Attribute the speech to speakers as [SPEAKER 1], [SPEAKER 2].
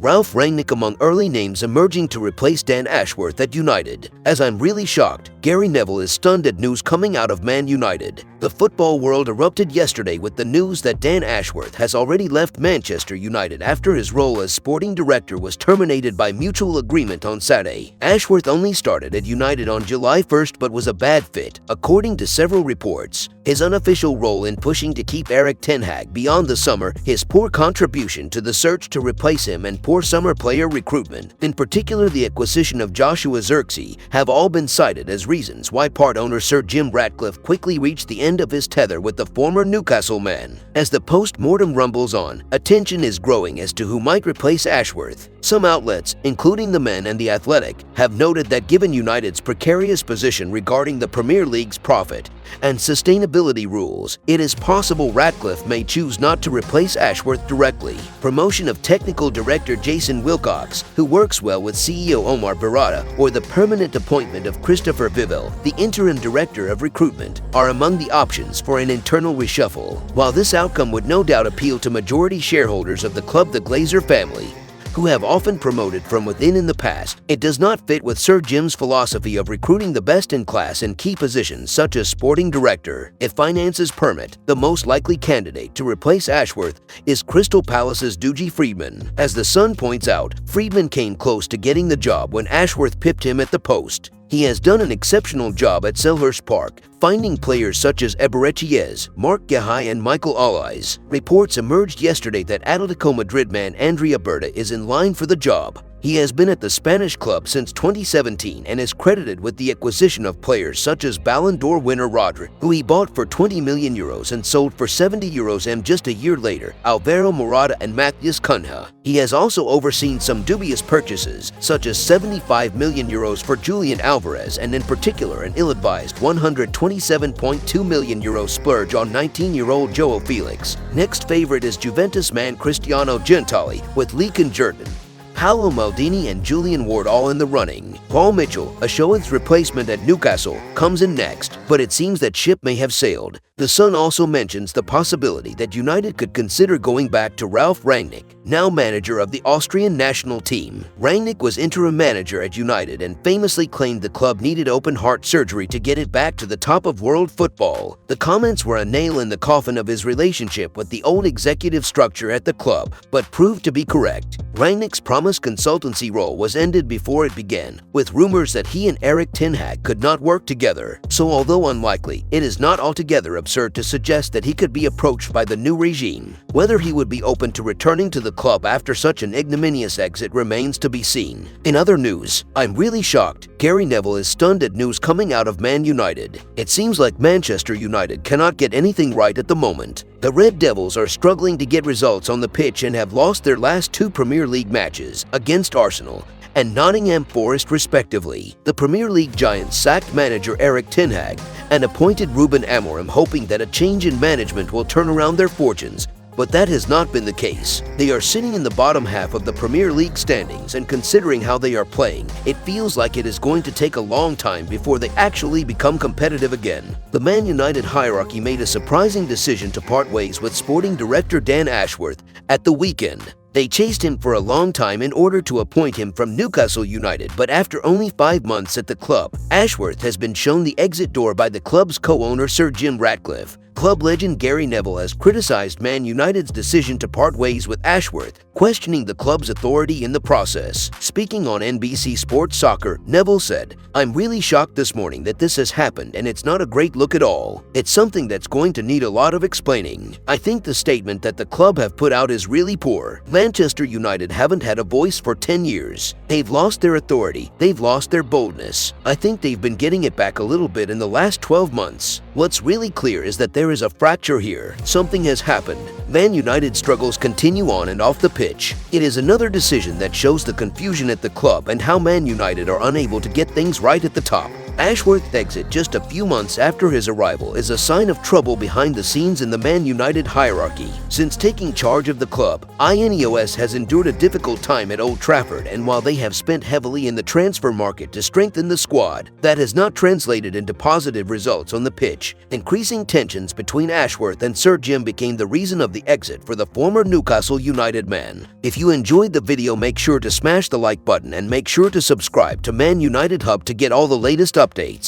[SPEAKER 1] Ralf Rangnick among early names emerging to replace Dan Ashworth at United. As I'm really shocked, Gary Neville is stunned at news coming out of Man United. The football world erupted yesterday with the news that Dan Ashworth has already left Manchester United after his role as sporting director was terminated by mutual agreement on Saturday. Ashworth only started at United on July 1st but was a bad fit, according to several reports. His unofficial role in pushing to keep Erik ten Hag beyond the summer, his poor contribution to the search to replace him, and poor summer player recruitment, in particular the acquisition of Joshua Zirkzee, have all been cited as reasons why part owner Sir Jim Ratcliffe quickly reached the end of his tether with the former Newcastle man. As the post-mortem rumbles on, attention is growing as to who might replace Ashworth. Some outlets, including The Men and The Athletic, have noted that given United's precarious position regarding the Premier League's profit and sustainability rules, it is possible Ratcliffe may choose not to replace Ashworth directly. Promotion of technical director Jason Wilcox, who works well with CEO Omar Barada, or the permanent appointment of Christopher Neville, the interim director of recruitment, are among the options for an internal reshuffle. While this outcome would no doubt appeal to majority shareholders of the club, the Glazer family, who have often promoted from within in the past, it does not fit with Sir Jim's philosophy of recruiting the best in class in key positions such as sporting director. If finances permit, the most likely candidate to replace Ashworth is Crystal Palace's Dougie Freedman. As The Sun points out, Freedman came close to getting the job when Ashworth pipped him at the post. He has done an exceptional job at Selhurst Park, finding players such as Eberechiez, Mark Gahey and Michael Allies. Reports emerged yesterday that Atletico Madrid man Andrea Berta is in line for the job. He has been at the Spanish club since 2017 and is credited with the acquisition of players such as Ballon d'Or winner Rodri, who he bought for €20 million and sold for €70 just a year later, Alvaro Morata and Matheus Cunha. He has also overseen some dubious purchases, such as €75 million for Julian Alvarez and in particular an ill-advised €127.2 million splurge on 19-year-old Joao Felix. Next favorite is Juventus man Cristiano Gentili, with Leakin Jordan, Paolo Maldini and Julian Ward all in the running. Paul Mitchell, Ashoa's replacement at Newcastle, comes in next, but it seems that ship may have sailed. The Sun also mentions the possibility that United could consider going back to Ralf Rangnick, now manager of the Austrian national team. Rangnick was interim manager at United and famously claimed the club needed open heart surgery to get it back to the top of world football. The comments were a nail in the coffin of his relationship with the old executive structure at the club, but proved to be correct. Rangnick's promised consultancy role was ended before it began, with rumors that he and Erik ten Hag could not work together. So although unlikely, it is not altogether absurd to suggest that he could be approached by the new regime. Whether he would be open to returning to the club after such an ignominious exit remains to be seen. In other news, I'm really shocked. Gary Neville is stunned at news coming out of Man United. It seems like Manchester United cannot get anything right at the moment. The Red Devils are struggling to get results on the pitch and have lost their last two Premier League matches against Arsenal and Nottingham Forest respectively. The Premier League giants sacked manager Erik ten Hag and appointed Ruben Amorim, hoping that a change in management will turn around their fortunes. But that has not been the case. They are sitting in the bottom half of the Premier League standings, and considering how they are playing, it feels like it is going to take a long time before they actually become competitive again. The Man United hierarchy made a surprising decision to part ways with sporting director Dan Ashworth at the weekend. They chased him for a long time in order to appoint him from Newcastle United, but after only 5 months at the club, Ashworth has been shown the exit door by the club's co-owner Sir Jim Ratcliffe. Club legend Gary Neville has criticized Man United's decision to part ways with Ashworth, questioning the club's authority in the process. Speaking on NBC Sports Soccer, Neville said, "I'm really shocked this morning that this has happened, and it's not a great look at all. It's something that's going to need a lot of explaining. I think the statement that the club have put out is really poor. Manchester United haven't had a voice for 10 years. They've lost their authority. They've lost their boldness. I think they've been getting it back a little bit in the last 12 months. What's really clear is that there is a fracture here. Something has happened. Man United struggles continue on and off the pitch. It is another decision that shows the confusion at the club and how Man United are unable to get things right at the top." Ashworth's exit just a few months after his arrival is a sign of trouble behind the scenes in the Man United hierarchy. Since taking charge of the club, INEOS has endured a difficult time at Old Trafford, and while they have spent heavily in the transfer market to strengthen the squad, that has not translated into positive results on the pitch. Increasing tensions between Ashworth and Sir Jim became the reason of the exit for the former Newcastle United man. If you enjoyed the video, make sure to smash the like button and make sure to subscribe to Man United Hub to get all the latest updates.